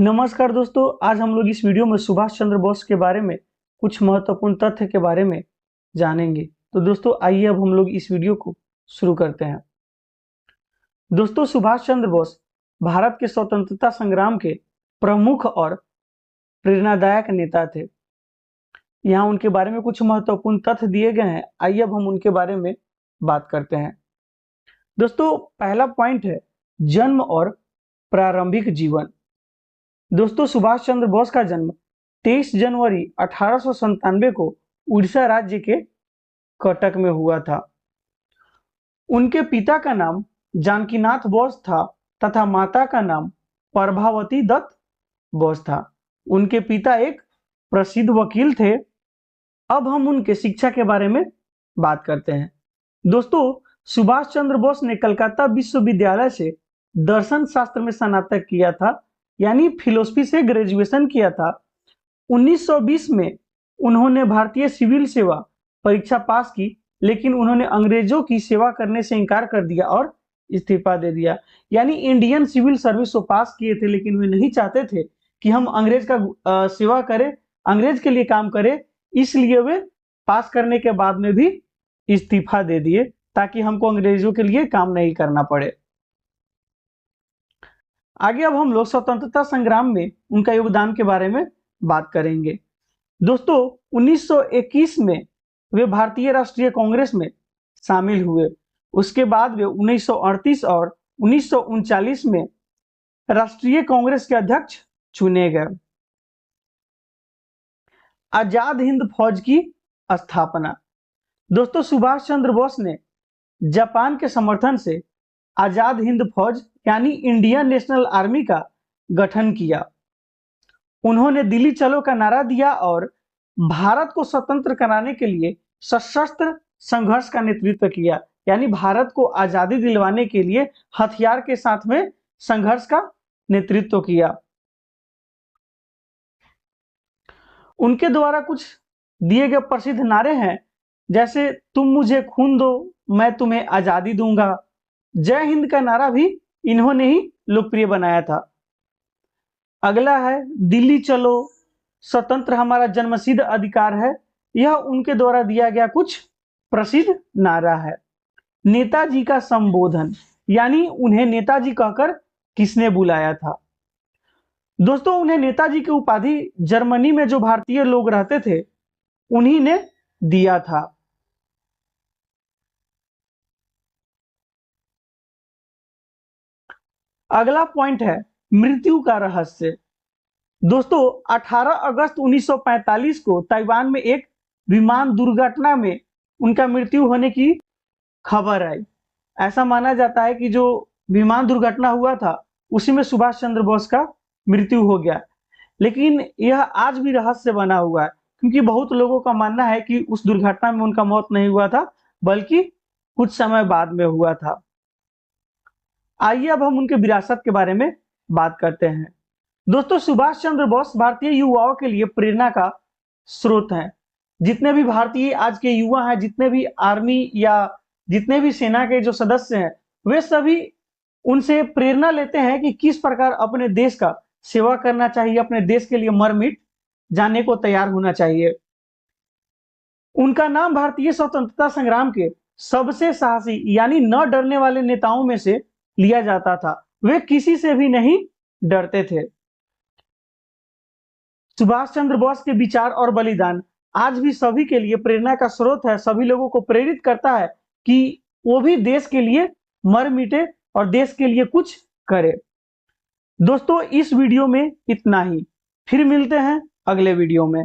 नमस्कार दोस्तों, आज हम लोग इस वीडियो में सुभाष चंद्र बोस के बारे में कुछ महत्वपूर्ण तथ्य के बारे में जानेंगे। तो दोस्तों आइए अब हम लोग इस वीडियो को शुरू करते हैं। दोस्तों सुभाष चंद्र बोस भारत के स्वतंत्रता संग्राम के प्रमुख और प्रेरणादायक नेता थे। यहाँ उनके बारे में कुछ महत्वपूर्ण तथ्य दिए गए हैं, आइए अब हम उनके बारे में बात करते हैं। दोस्तों पहला पॉइंट है जन्म और प्रारंभिक जीवन। दोस्तों सुभाष चंद्र बोस का जन्म 23 जनवरी 1897 को उड़ीसा राज्य के कटक में हुआ था। उनके पिता का नाम जानकीनाथ बोस था तथा माता का नाम प्रभावती दत्त बोस था। उनके पिता एक प्रसिद्ध वकील थे। अब हम उनके शिक्षा के बारे में बात करते हैं। दोस्तों सुभाष चंद्र बोस ने कलकत्ता विश्वविद्यालय से दर्शन शास्त्र में स्नातक किया था, यानी फिलोसफी से ग्रेजुएशन किया था। 1920 में उन्होंने भारतीय सिविल सेवा परीक्षा पास की, लेकिन उन्होंने अंग्रेजों की सेवा करने से इनकार कर दिया और इस्तीफा दे दिया। यानी इंडियन सिविल सर्विस वो पास किए थे, लेकिन वे नहीं चाहते थे कि हम अंग्रेज का सेवा करें, अंग्रेज के लिए काम करें, इसलिए वे पास करने के बाद में भी इस्तीफा दे दिए ताकि हमको अंग्रेजों के लिए काम नहीं करना पड़े। आगे अब हम लोग स्वतंत्रता संग्राम में उनका योगदान के बारे में बात करेंगे। दोस्तों 1921 में वे भारतीय राष्ट्रीय कांग्रेस में शामिल हुए। उसके बाद वे 1938 और 1939 में राष्ट्रीय कांग्रेस के अध्यक्ष चुने गए। आजाद हिंद फौज की स्थापना। दोस्तों सुभाष चंद्र बोस ने जापान के समर्थन से आजाद हिंद फौज यानी इंडियन नेशनल आर्मी का गठन किया। उन्होंने दिल्ली चलो का नारा दिया और भारत को स्वतंत्र कराने के लिए सशस्त्र संघर्ष का नेतृत्व किया, यानी भारत को आजादी दिलवाने के लिए हथियार के साथ में संघर्ष का नेतृत्व किया। उनके द्वारा कुछ दिए गए प्रसिद्ध नारे हैं, जैसे तुम मुझे खून दो मैं तुम्हें आजादी दूंगा। जय हिंद का नारा भी इन्होंने ही लोकप्रिय बनाया था। अगला है दिल्ली चलो, स्वतंत्र हमारा जन्मसिद्ध अधिकार है। यह उनके द्वारा दिया गया कुछ प्रसिद्ध नारा है। नेताजी का संबोधन, यानी उन्हें नेताजी कहकर किसने बुलाया था। दोस्तों उन्हें नेताजी की उपाधि जर्मनी में जो भारतीय लोग रहते थे उन्हीं ने दिया था। अगला पॉइंट है मृत्यु का रहस्य। दोस्तों 18 अगस्त 1945 को ताइवान में एक विमान दुर्घटना में उनका मृत्यु होने की खबर आई। ऐसा माना जाता है कि जो विमान दुर्घटना हुआ था उसी में सुभाष चंद्र बोस का मृत्यु हो गया, लेकिन यह आज भी रहस्य बना हुआ है, क्योंकि बहुत लोगों का मानना है कि उस दुर्घटना में उनका मौत नहीं हुआ था, बल्कि कुछ समय बाद में हुआ था। आइए अब हम उनके विरासत के बारे में बात करते हैं। दोस्तों सुभाष चंद्र बोस भारतीय युवाओं के लिए प्रेरणा का स्रोत हैं। जितने भी भारतीय आज के युवा हैं, जितने भी आर्मी या जितने भी सेना के जो सदस्य हैं, वे सभी उनसे प्रेरणा लेते हैं कि किस प्रकार अपने देश का सेवा करना चाहिए, अपने देश के लिए मर मिट जाने को तैयार होना चाहिए। उनका नाम भारतीय स्वतंत्रता संग्राम के सबसे साहसी यानी न डरने वाले नेताओं में से लिया जाता था। वे किसी से भी नहीं डरते थे। सुभाष चंद्र बोस के विचार और बलिदान आज भी सभी के लिए प्रेरणा का स्रोत है। सभी लोगों को प्रेरित करता है कि वो भी देश के लिए मर मिटे और देश के लिए कुछ करे। दोस्तों इस वीडियो में इतना ही, फिर मिलते हैं अगले वीडियो में।